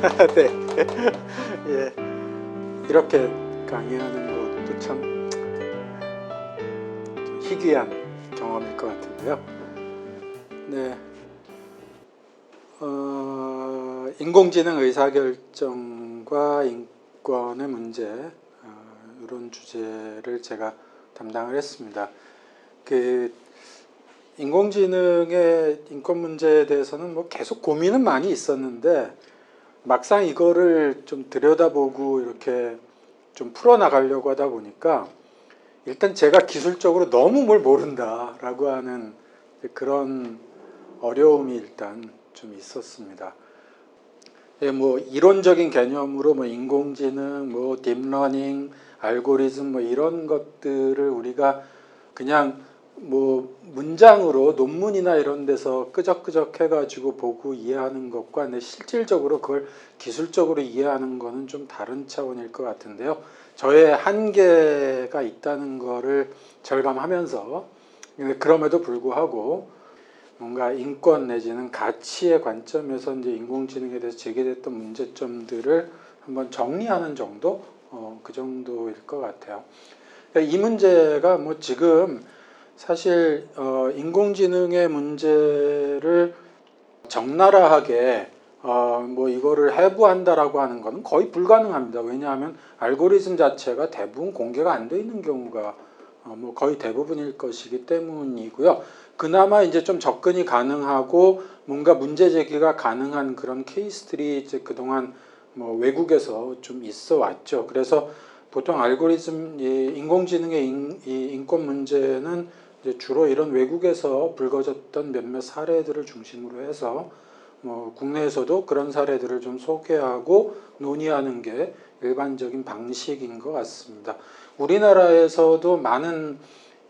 네. 예. 이렇게 강의하는 것도 참 좀 희귀한 경험일 것 같은데요. 네. 인공지능 의사결정과 인권의 문제, 이런 주제를 제가 담당을 했습니다. 인공지능의 인권 문제에 대해서는 뭐 계속 고민은 많이 있었는데, 막상 이거를 좀 들여다보고 이렇게 좀 풀어나가려고 하다 보니까, 일단 제가 기술적으로 너무 뭘 모른다라고 하는 그런 어려움이 일단 좀 있었습니다. 예, 뭐 이론적인 개념으로 뭐 인공지능, 뭐 딥러닝, 알고리즘 뭐 이런 것들을 우리가 그냥 뭐 문장으로 논문이나 이런 데서 끄적끄적 해가지고 보고 이해하는 것과 실질적으로 그걸 기술적으로 이해하는 거는 좀 다른 차원일 것 같은데요. 저의 한계가 있다는 거를 절감하면서, 그럼에도 불구하고 뭔가 인권 내지는 가치의 관점에서 이제 인공지능에 대해서 제기됐던 문제점들을 한번 정리하는 정도, 그 정도일 것 같아요. 이 문제가 뭐 지금 사실 인공지능의 문제를 적나라하게 뭐 이거를 해부한다라고 하는 건 거의 불가능합니다. 왜냐하면 알고리즘 자체가 대부분 공개가 안 돼 있는 경우가 뭐 거의 대부분일 것이기 때문이고요. 그나마 이제 좀 접근이 가능하고 뭔가 문제 제기가 가능한 그런 케이스들이 이제 그동안 뭐 외국에서 좀 있어 왔죠. 그래서 보통 알고리즘, 인공지능의 인권 문제는 이제 주로 이런 외국에서 불거졌던 몇몇 사례들을 중심으로 해서 뭐 국내에서도 그런 사례들을 좀 소개하고 논의하는 게 일반적인 방식인 것 같습니다. 우리나라에서도 많은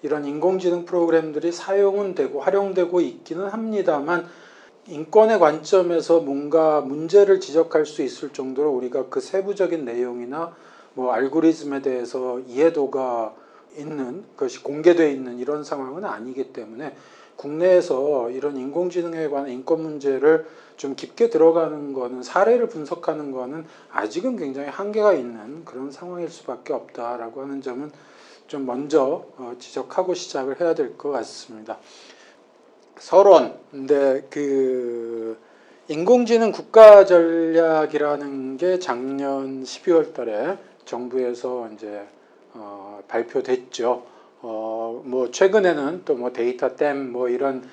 이런 인공지능 프로그램들이 사용은 되고 활용되고 있기는 합니다만, 인권의 관점에서 뭔가 문제를 지적할 수 있을 정도로 우리가 그 세부적인 내용이나 뭐 알고리즘에 대해서 이해도가 있는 것이 공개되어 있는 이런 상황은 아니기 때문에, 국내에서 이런 인공지능에 관한 인권 문제를 좀 깊게 들어가는 거는, 사례를 분석하는 거는 아직은 굉장히 한계가 있는 그런 상황일 수밖에 없다라고 하는 점은 좀 먼저 지적하고 시작을 해야 될 것 같습니다. 서론. 근데 인공지능 국가 전략이라는 게 작년 12월 달에 정부에서 이제 발표됐죠. 뭐 최근에는 또 뭐 데이터 댐 뭐 이런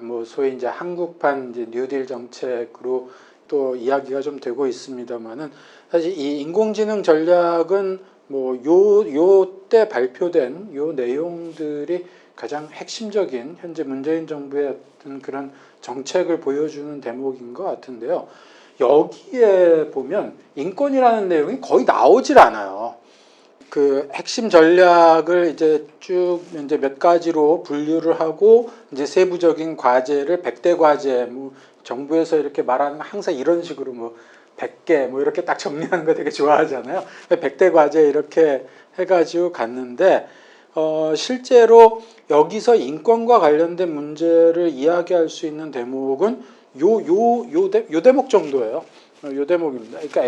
뭐 소위 이제 한국판 이제 뉴딜 정책으로 또 이야기가 좀 되고 있습니다만은, 사실 이 인공지능 전략은 뭐 요때 발표된 요 내용들이 가장 핵심적인 현재 문재인 정부의 어떤 그런 정책을 보여주는 대목인 것 같은데요. 여기에 보면 인권이라는 내용이 거의 나오질 않아요. 그 핵심 전략을 이제 쭉 이제 몇 가지로 분류를 하고, 이제 세부적인 과제를 100대 과제, 뭐 정부에서 이렇게 말하는 거 항상 이런 식으로 뭐 100개 뭐 이렇게 딱 정리하는 거 되게 좋아하잖아요. 100대 과제 이렇게 해가지고 갔는데, 실제로 여기서 인권과 관련된 문제를 이야기할 수 있는 대목은 요 대목 정도예요. 요 대목입니다. 그러니까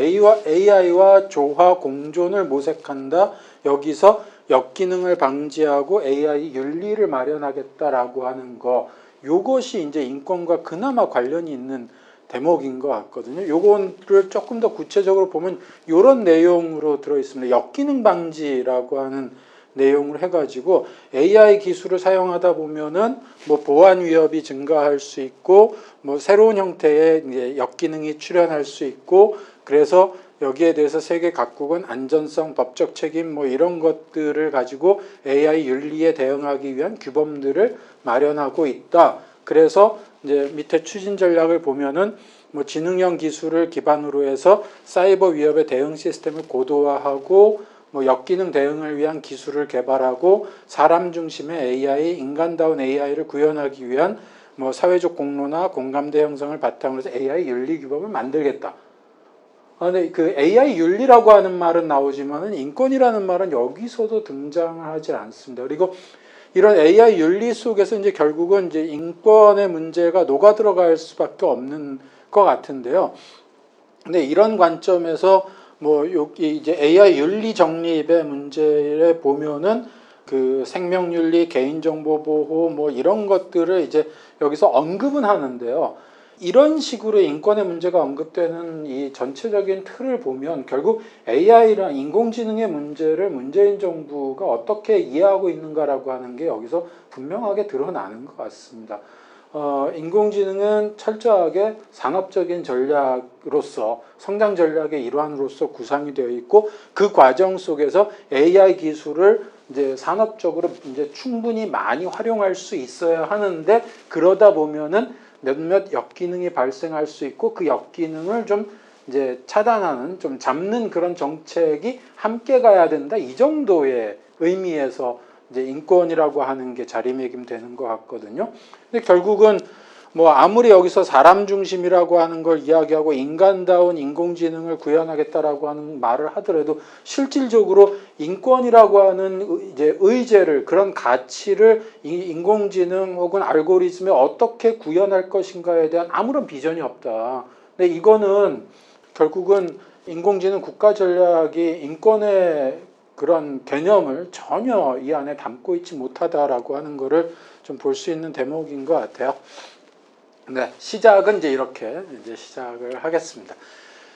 AI와 조화 공존을 모색한다. 여기서 역기능을 방지하고 AI 윤리를 마련하겠다라고 하는 거, 요것이 이제 인권과 그나마 관련이 있는 대목인 것 같거든요. 요거를 조금 더 구체적으로 보면 이런 내용으로 들어 있습니다. 역기능 방지라고 하는 내용을 해가지고, AI 기술을 사용하다 보면은 뭐 보안 위협이 증가할 수 있고, 뭐 새로운 형태의 이제 역기능이 출현할 수 있고, 그래서 여기에 대해서 세계 각국은 안전성, 법적 책임 뭐 이런 것들을 가지고 AI 윤리에 대응하기 위한 규범들을 마련하고 있다. 그래서 이제 밑에 추진 전략을 보면은 뭐 지능형 기술을 기반으로 해서 사이버 위협의 대응 시스템을 고도화하고, 뭐 역기능 대응을 위한 기술을 개발하고, 사람 중심의 AI, 인간다운 AI를 구현하기 위한 뭐 사회적 공로나 공감대 형성을 바탕으로 해서 AI 윤리 규범을 만들겠다. 근데 그 AI 윤리라고 하는 말은 나오지만은 인권이라는 말은 여기서도 등장하지 않습니다. 그리고 이런 AI 윤리 속에서 이제 결국은 이제 인권의 문제가 녹아 들어갈 수밖에 없는 것 같은데요. 근데 이런 관점에서 뭐 여기 이제 AI 윤리 정립의 문제에 보면은 그 생명윤리, 개인정보 보호 뭐 이런 것들을 이제 여기서 언급은 하는데요. 이런 식으로 인권의 문제가 언급되는 이 전체적인 틀을 보면 결국 AI랑 인공지능의 문제를 문재인 정부가 어떻게 이해하고 있는가라고 하는 게 여기서 분명하게 드러나는 것 같습니다. 인공지능은 철저하게 산업적인 전략으로서 성장 전략의 일환으로서 구상이 되어 있고 그 과정 속에서 AI 기술을 이제 산업적으로 이제 충분히 많이 활용할 수 있어야 하는데 그러다 보면은 몇몇 역기능이 발생할 수 있고 그 역기능을 좀 이제 차단하는 좀 잡는 그런 정책이 함께 가야 된다 이 정도의 의미에서 이제 인권이라고 하는 게 자리매김되는 것 같거든요. 근데 결국은 뭐 아무리 여기서 사람 중심이라고 하는 걸 이야기하고 인간다운 인공지능을 구현하겠다라고 하는 말을 하더라도 실질적으로 인권이라고 하는 이제 의제를 그런 가치를 인공지능 혹은 알고리즘에 어떻게 구현할 것인가에 대한 아무런 비전이 없다. 근데 이거는 결국은 인공지능 국가 전략이 인권의 그런 개념을 전혀 이 안에 담고 있지 못하다라고 하는 것을 좀 볼 수 있는 대목인 것 같아요. 네, 시작은 이제 이렇게 이제 시작을 하겠습니다.